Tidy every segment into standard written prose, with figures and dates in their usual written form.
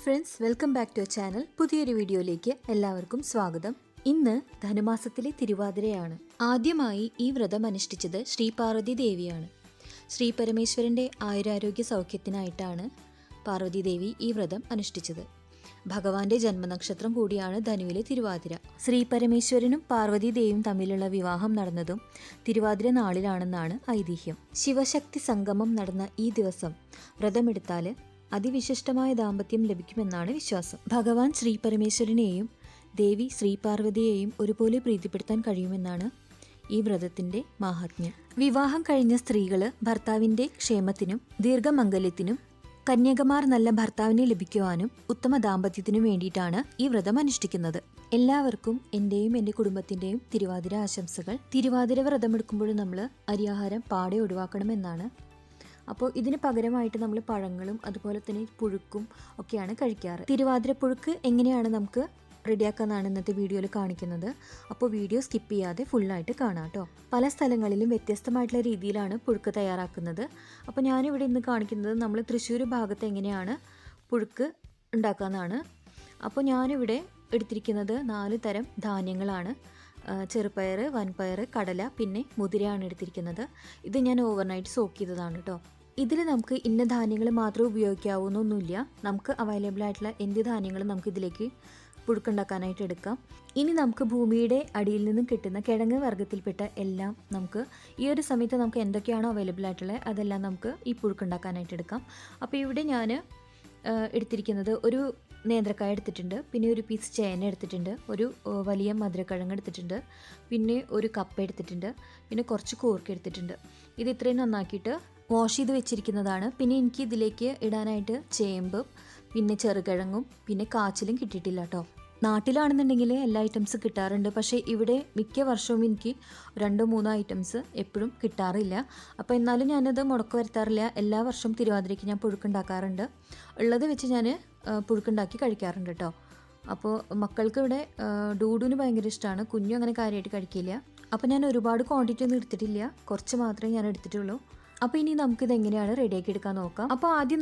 Friends, welcome back to channel. പുതിയൊരു വീഡിയോയിലേക്ക് എല്ലാവർക്കും സ്വാഗതം. ഇന്ന് ധനുമാസത്തിലെ തിരുവാതിരയാണ്. ആദ്യമായി ഈ വ്രതം അനുഷ്ഠിച്ചത് ശ്രീ പാർവതി ദേവിയാണ്. ശ്രീ പരമേശ്വരൻ്റെ ആയുരാരോഗ്യ സൗഖ്യത്തിനായിട്ടാണ് പാർവതി ദേവി ഈ വ്രതം അനുഷ്ഠിച്ചത്. ഭഗവാന്റെ ജന്മനക്ഷത്രം കൂടിയാണ് ധനുവിലെ തിരുവാതിര. ശ്രീ പരമേശ്വരനും പാർവതി ദേവിയും തമ്മിലുള്ള വിവാഹം നടന്നതും തിരുവാതിര നാളിലാണെന്നാണ് ഐതിഹ്യം. ശിവശക്തി സംഗമം നടന്ന ഈ ദിവസം വ്രതമെടുത്താൽ അതിവിശിഷ്ടമായ ദാമ്പത്യം ലഭിക്കുമെന്നാണ് വിശ്വാസം. ഭഗവാൻ ശ്രീ പരമേശ്വരനെയും ദേവി ശ്രീ പാർവതിയെയും ഒരുപോലെ പ്രീതിപ്പെടുത്താൻ കഴിയുമെന്നാണ് ഈ വ്രതത്തിൻ്റെ മാഹാത്മ്യം. വിവാഹം കഴിഞ്ഞ സ്ത്രീകൾ ഭർത്താവിൻ്റെ ക്ഷേമത്തിനും ദീർഘമംഗല്യത്തിനും കന്യകമാർ നല്ല ഭർത്താവിനെ ലഭിക്കുവാനും ഉത്തമ ദാമ്പത്യത്തിനും വേണ്ടിയിട്ടാണ് ഈ വ്രതം അനുഷ്ഠിക്കുന്നത്. എല്ലാവർക്കും എൻ്റെയും എൻ്റെ കുടുംബത്തിൻ്റെയും തിരുവാതിര ആശംസകൾ. തിരുവാതിര വ്രതമെടുക്കുമ്പോൾ നമ്മൾ അരിയാഹാരം പാടെ ഒഴിവാക്കണമെന്നാണ്. അപ്പോൾ ഇതിന് പകരമായിട്ട് നമ്മൾ പഴങ്ങളും അതുപോലെ തന്നെ പുഴുക്കും ഒക്കെയാണ് കഴിക്കാറ്. തിരുവാതിര പുഴുക്ക് എങ്ങനെയാണ് നമുക്ക് റെഡിയാക്കാമെന്നാണ് ഇന്നത്തെ വീഡിയോയിൽ കാണിക്കുന്നത്. അപ്പോൾ വീഡിയോ സ്കിപ്പ് ചെയ്യാതെ ഫുള്ളായിട്ട് കാണാം കേട്ടോ. പല സ്ഥലങ്ങളിലും വ്യത്യസ്തമായിട്ടുള്ള രീതിയിലാണ് പുഴുക്ക് തയ്യാറാക്കുന്നത്. അപ്പോൾ ഞാനിവിടെ ഇന്ന് കാണിക്കുന്നത് നമ്മൾ തൃശ്ശൂർ ഭാഗത്ത് എങ്ങനെയാണ് പുഴുക്ക് ഉണ്ടാക്കാമെന്നാണ്. അപ്പോൾ ഞാനിവിടെ എടുത്തിരിക്കുന്നത് 4 തരം ധാന്യങ്ങളാണ്. ചെറുപയർ, വൻപയർ, കടല, പിന്നെ മുതിരയാണ് എടുത്തിരിക്കുന്നത്. ഇത് ഞാൻ ഓവർനൈറ്റ് സോക്ക് ചെയ്തതാണ് കേട്ടോ. ഇതിൽ നമുക്ക് ഇന്ന ധാന്യങ്ങൾ മാത്രമേ ഉപയോഗിക്കാവുന്നൊന്നുമില്ല. നമുക്ക് അവൈലബിൾ ആയിട്ടുള്ള എന്ത് ധാന്യങ്ങളും നമുക്ക് ഇതിലേക്ക് പുഴുക്കുണ്ടാക്കാനായിട്ട് എടുക്കാം. ഇനി നമുക്ക് ഭൂമിയുടെ അടിയിൽ നിന്നും കിട്ടുന്ന കിഴങ്ങ് വർഗ്ഗത്തിൽപ്പെട്ട എല്ലാം നമുക്ക് ഈ ഒരു സമയത്ത് നമുക്ക് എന്തൊക്കെയാണോ അവൈലബിൾ ആയിട്ടുള്ളത് അതെല്ലാം നമുക്ക് ഈ പുഴുക്കുണ്ടാക്കാനായിട്ട് എടുക്കാം. അപ്പോൾ ഇവിടെ ഞാൻ എടുത്തിരിക്കുന്നത് ഒരു നേന്ത്രക്കായ എടുത്തിട്ടുണ്ട്, പിന്നെ ഒരു പീസ് ചേന എടുത്തിട്ടുണ്ട്, ഒരു വലിയ മധുരക്കിഴങ്ങ് എടുത്തിട്ടുണ്ട്, പിന്നെ ഒരു കപ്പ എടുത്തിട്ടുണ്ട്, പിന്നെ കുറച്ച് കൂർക്ക എടുത്തിട്ടുണ്ട്. ഇത് ഇത്രയും നന്നാക്കിയിട്ട് വാഷ് ചെയ്ത് വെച്ചിരിക്കുന്നതാണ്. പിന്നെ എനിക്ക് ഇതിലേക്ക് ഇടാനായിട്ട് ചേമ്പ്, പിന്നെ ചെറുകിഴങ്ങും പിന്നെ കാച്ചിലും കിട്ടിയിട്ടില്ല കേട്ടോ. നാട്ടിലാണെന്നുണ്ടെങ്കിൽ എല്ലാ ഐറ്റംസ് കിട്ടാറുണ്ട്. പക്ഷേ ഇവിടെ മിക്ക വർഷവും എനിക്ക് 2-3 ഐറ്റംസ് എപ്പോഴും കിട്ടാറില്ല. അപ്പോൾ എന്നാലും ഞാനത് മുടക്ക് വരുത്താറില്ല. എല്ലാ വർഷവും തിരുവാതിരയ്ക്ക് ഞാൻ പുഴുക്കുണ്ടാക്കാറുണ്ട്. ഉള്ളത് വെച്ച് ഞാൻ പുഴുക്കുണ്ടാക്കി കഴിക്കാറുണ്ട് കേട്ടോ. അപ്പോൾ മക്കൾക്ക് ഇവിടെ ഡൂഡുവിന് ഭയങ്കര ഇഷ്ടമാണ്. കുഞ്ഞും അങ്ങനെ കാര്യമായിട്ട് കഴിക്കില്ല. അപ്പോൾ ഞാൻ ഒരുപാട് ക്വാണ്ടിറ്റി ഒന്നും എടുത്തിട്ടില്ല, കുറച്ച് മാത്രമേ ഞാൻ എടുത്തിട്ടുള്ളൂ. അപ്പോൾ ഇനി നമുക്കിത് എങ്ങനെയാണ് റെഡിയാക്കി എടുക്കാൻ നോക്കാം. അപ്പോൾ ആദ്യം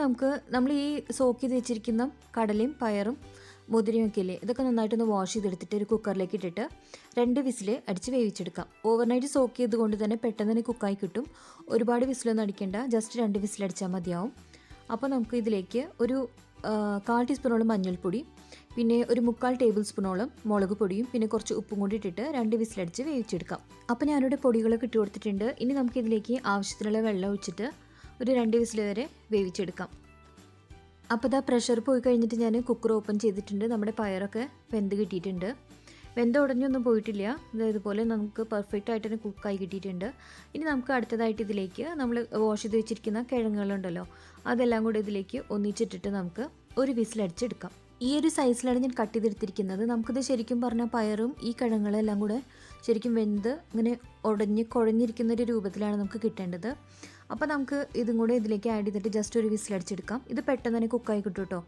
നമ്മൾ ഈ സോക്ക് ചെയ്ത് വെച്ചിരിക്കുന്ന കടലയും പയറും മുതിരയും ഒക്കെ ഇല്ലേ, ഇതൊക്കെ നന്നായിട്ടൊന്ന് വാഷ് ചെയ്തെടുത്തിട്ട് ഒരു കുക്കറിലേക്ക് ഇട്ടിട്ട് 2 വിസിൽ അടിച്ച് വേവിച്ചെടുക്കാം. ഓവർനൈറ്റ് സോക്ക് ചെയ്തുകൊണ്ട് തന്നെ പെട്ടെന്ന് തന്നെ കുക്കായി കിട്ടും. ഒരുപാട് വിസിലൊന്നും അടിക്കേണ്ട, ജസ്റ്റ് 2 വിസിൽ അടിച്ചാൽ മതിയാവും. അപ്പോൾ നമുക്ക് ഇതിലേക്ക് ഒരു 1/4 ടീസ്പൂണോളം മഞ്ഞൾപ്പൊടി, പിന്നെ ഒരു 3/4 ടേബിൾ സ്പൂണോളം മുളക് പൊടിയും പിന്നെ കുറച്ച് ഉപ്പും കൂടി ഇട്ടിട്ട് 2 വിസിലടിച്ച് വേവിച്ചെടുക്കാം. അപ്പോൾ ഞാനിവിടെ പൊടികളൊക്കെ ഇട്ട് കൊടുത്തിട്ടുണ്ട്. ഇനി നമുക്കിതിലേക്ക് ആവശ്യത്തിനുള്ള വെള്ളം ഒഴിച്ചിട്ട് ഒരു 2 വിസിൽ വരെ വേവിച്ചെടുക്കാം. അപ്പോൾ ഇതാ പ്രഷർ പോയി കഴിഞ്ഞിട്ട് ഞാൻ കുക്കർ ഓപ്പൺ ചെയ്തിട്ടുണ്ട്. നമ്മുടെ പയറൊക്കെ വെന്ത് കിട്ടിയിട്ടുണ്ട്. വെന്ത ഉടഞ്ഞൊന്നും പോയിട്ടില്ല. ഇതുപോലെ നമുക്ക് പെർഫെക്റ്റ് ആയിട്ട് തന്നെ കുക്കായി കിട്ടിയിട്ടുണ്ട്. ഇനി നമുക്ക് അടുത്തതായിട്ട് ഇതിലേക്ക് നമ്മൾ വാഷ് ചെയ്ത് വെച്ചിരിക്കുന്ന കിഴങ്ങുകളുണ്ടല്ലോ, അതെല്ലാം കൂടി ഇതിലേക്ക് ഒന്നിച്ചിട്ടിട്ട് നമുക്ക് ഒരു വിസിലടിച്ചെടുക്കാം. ഈ ഒരു സൈസിലാണ് ഞാൻ കട്ട് ചെയ്തെടുത്തിരിക്കുന്നത്. നമുക്കിത് ശരിക്കും പറഞ്ഞാൽ പയറും ഈ കിഴങ്ങുകളെല്ലാം കൂടെ ശരിക്കും വെന്ത് ഇങ്ങനെ കുഴഞ്ഞിരിക്കുന്ന ഒരു രൂപത്തിലാണ് നമുക്ക് കിട്ടേണ്ടത്. അപ്പോൾ നമുക്ക് ഇതും കൂടെ ഇതിലേക്ക് ആഡ് ചെയ്തിട്ട് ജസ്റ്റ് ഒരു വിസിലടിച്ചെടുക്കാം. ഇത് പെട്ടെന്ന് തന്നെ കുക്കായി കിട്ടും കേട്ടോ.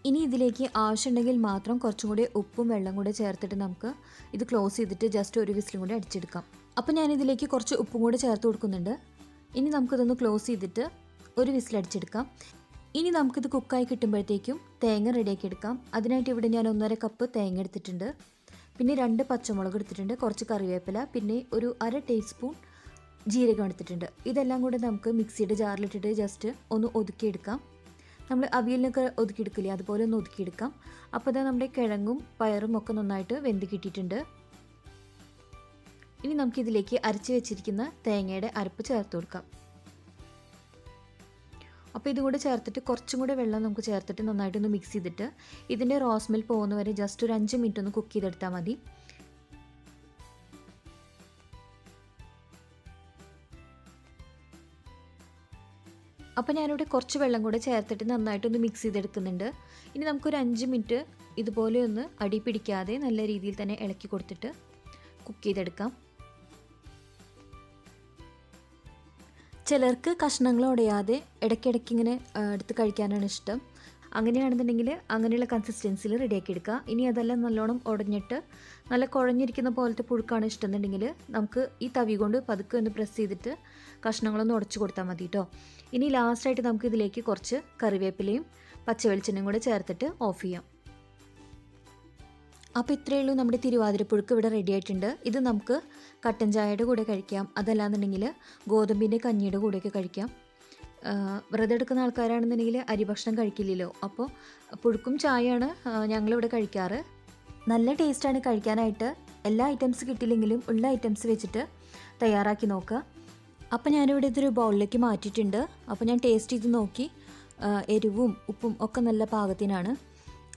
ഇനി ഇതിലേക്ക് ആവശ്യമുണ്ടെങ്കിൽ മാത്രം കുറച്ചും കൂടി ഉപ്പും വെള്ളം കൂടെ ചേർത്തിട്ട് നമുക്ക് ഇത് ക്ലോസ് ചെയ്തിട്ട് ജസ്റ്റ് ഒരു വിസിലും കൂടി അടിച്ചെടുക്കാം. അപ്പോൾ ഞാനിതിലേക്ക് കുറച്ച് ഉപ്പും കൂടെ ചേർത്ത് കൊടുക്കുന്നുണ്ട്. ഇനി നമുക്കിതൊന്ന് ക്ലോസ് ചെയ്തിട്ട് ഒരു വിസിലടിച്ചെടുക്കാം. ഇനി നമുക്കിത് കുക്കായി കിട്ടുമ്പോഴത്തേക്കും തേങ്ങ റെഡിയാക്കി എടുക്കാം. അതിനായിട്ട് ഇവിടെ ഞാൻ 1.5 കപ്പ് തേങ്ങ എടുത്തിട്ടുണ്ട്, പിന്നെ 2 പച്ചമുളക് എടുത്തിട്ടുണ്ട്, കുറച്ച് കറിവേപ്പില, പിന്നെ ഒരു 1/2 ടീസ്പൂൺ ജീരകം എടുത്തിട്ടുണ്ട്. ഇതെല്ലാം കൂടെ നമുക്ക് മിക്സിയുടെ ജാറിലിട്ടിട്ട് ജസ്റ്റ് ഒന്ന് ഒതുക്കിയെടുക്കാം. നമ്മൾ അവിയലിനൊക്കെ ഒതുക്കിയെടുക്കില്ലേ, അതുപോലെ ഒന്ന് ഒതുക്കിയെടുക്കാം. അപ്പോൾ ഇതാ നമ്മുടെ കിഴങ്ങും പയറും ഒക്കെ നന്നായിട്ട് വെന്ത് കിട്ടിയിട്ടുണ്ട്. ഇനി നമുക്കിതിലേക്ക് അരച്ച് വെച്ചിരിക്കുന്ന തേങ്ങയുടെ അരപ്പ് ചേർത്ത് കൊടുക്കാം. അപ്പോൾ ഇതും കൂടെ ചേർത്തിട്ട് കുറച്ചും കൂടെ വെള്ളം നമുക്ക് ചേർത്തിട്ട് നന്നായിട്ടൊന്ന് മിക്സ് ചെയ്തിട്ട് ഇതിൻ്റെ റോ സ്മെൽ പോകുന്ന വരെ ജസ്റ്റ് ഒരു 5 മിനിറ്റ് ഒന്ന് കുക്ക് ചെയ്തെടുത്താൽ മതി. അപ്പോൾ ഞാനിവിടെ കുറച്ച് വെള്ളം കൂടെ ചേർത്തിട്ട് നന്നായിട്ടൊന്ന് മിക്സ് ചെയ്തെടുക്കുന്നുണ്ട്. ഇനി നമുക്കൊരു 5 മിനിറ്റ് ഇതുപോലെ ഒന്ന് അടി പിടിക്കാതെ നല്ല രീതിയിൽ തന്നെ ഇളക്കി കൊടുത്തിട്ട് കുക്ക് ചെയ്തെടുക്കാം. ചിലർക്ക് കഷ്ണങ്ങൾ ഉടയാതെ ഇടയ്ക്കിടയ്ക്ക് ഇങ്ങനെ എടുത്ത് കഴിക്കാനാണ് ഇഷ്ടം. അങ്ങനെയാണെന്നുണ്ടെങ്കിൽ അങ്ങനെയുള്ള കൺസിസ്റ്റൻസിയിൽ റെഡിയാക്കി എടുക്കുക. ഇനി അതെല്ലാം നല്ലോണം ഉടഞ്ഞിട്ട് നല്ല കുഴഞ്ഞിരിക്കുന്ന പോലത്തെ പുഴുക്കാണ് ഇഷ്ടമെന്നുണ്ടെങ്കിൽ നമുക്ക് ഈ തവി കൊണ്ട് പതുക്കെ ഒന്ന് പ്രസ് ചെയ്തിട്ട് കഷ്ണങ്ങളൊന്ന് ഉടച്ചു കൊടുത്താൽ മതി കേട്ടോ. ഇനി ലാസ്റ്റായിട്ട് നമുക്ക് ഇതിലേക്ക് കുറച്ച് കറിവേപ്പിലയും പച്ചവെളിച്ചെണ്ണയും കൂടെ ചേർത്തിട്ട് ഓഫ് ചെയ്യാം. അപ്പോൾ ഇത്രയേ ഉള്ളൂ, നമ്മുടെ തിരുവാതിരപ്പുഴുക്ക് ഇവിടെ റെഡി ആയിട്ടുണ്ട്. ഇത് നമുക്ക് കട്ടൻ ചായയുടെ കൂടെ കഴിക്കാം, അതല്ലാന്നുണ്ടെങ്കിൽ ഗോതമ്പിൻ്റെ കഞ്ഞിയുടെ കൂടെയൊക്കെ കഴിക്കാം. വ്രതം എടുക്കുന്ന ആൾക്കാരാണെന്നുണ്ടെങ്കിൽ അരി ഭക്ഷണം കഴിക്കില്ലല്ലോ, അപ്പോൾ പുഴുക്കും ചായയാണ് ഞങ്ങളിവിടെ കഴിക്കാറ്. നല്ല ടേസ്റ്റാണ് കഴിക്കാനായിട്ട്. എല്ലാ ഐറ്റംസ് കിട്ടിയില്ലെങ്കിലും ഉള്ള ഐറ്റംസ് വെച്ചിട്ട് തയ്യാറാക്കി നോക്കുക. അപ്പോൾ ഞാനിവിടെ ഇതൊരു ബൗളിലേക്ക് മാറ്റിയിട്ടുണ്ട്. അപ്പോൾ ഞാൻ ടേസ്റ്റ് ചെയ്ത് നോക്കി, എരിവും ഉപ്പും ഒക്കെ നല്ല പാകത്തിനാണ്.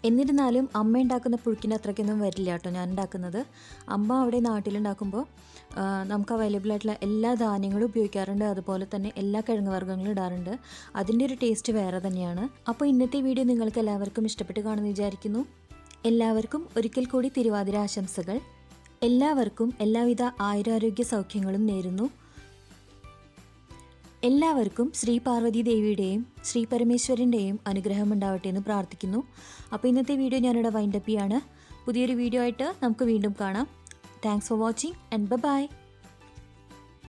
എന്നിരുന്നാലും അമ്മ ഉണ്ടാക്കുന്ന പുഴുക്കിൻ്റെ അത്രയ്ക്കൊന്നും വരില്ല കേട്ടോ ഞാൻ ഉണ്ടാക്കുന്നത്. അമ്മ അവിടെ നാട്ടിലുണ്ടാക്കുമ്പോൾ നമുക്ക് അവൈലബിൾ ആയിട്ടുള്ള എല്ലാ ധാന്യങ്ങളും ഉപയോഗിക്കാറുണ്ട്, അതുപോലെ തന്നെ എല്ലാ കിഴങ്ങ് വർഗ്ഗങ്ങളും ഇടാറുണ്ട്. അതിൻ്റെ ഒരു ടേസ്റ്റ് വേറെ തന്നെയാണ്. അപ്പോൾ ഇന്നത്തെ വീഡിയോ നിങ്ങൾക്ക് എല്ലാവർക്കും ഇഷ്ടപ്പെട്ട് കാണുമെന്ന് വിചാരിക്കുന്നു. എല്ലാവർക്കും ഒരിക്കൽ കൂടി തിരുവാതിര ആശംസകൾ. എല്ലാവർക്കും എല്ലാവിധ ആയുരാരോഗ്യ സൗഖ്യങ്ങളും നേരുന്നു. എല്ലാവർക്കും ശ്രീ പാർവതി ദേവിയുടെയും ശ്രീ പരമേശ്വരൻ്റെയും അനുഗ്രഹം ഉണ്ടാവട്ടെ എന്ന് പ്രാർത്ഥിക്കുന്നു. അപ്പോൾ ഇന്നത്തെ വീഡിയോ ഞാനിവിടെ വൈൻഡപ്പ് ചെയ്യാണ്. പുതിയൊരു വീഡിയോ ആയിട്ട് നമുക്ക് വീണ്ടും കാണാം. Thanks for watching and by.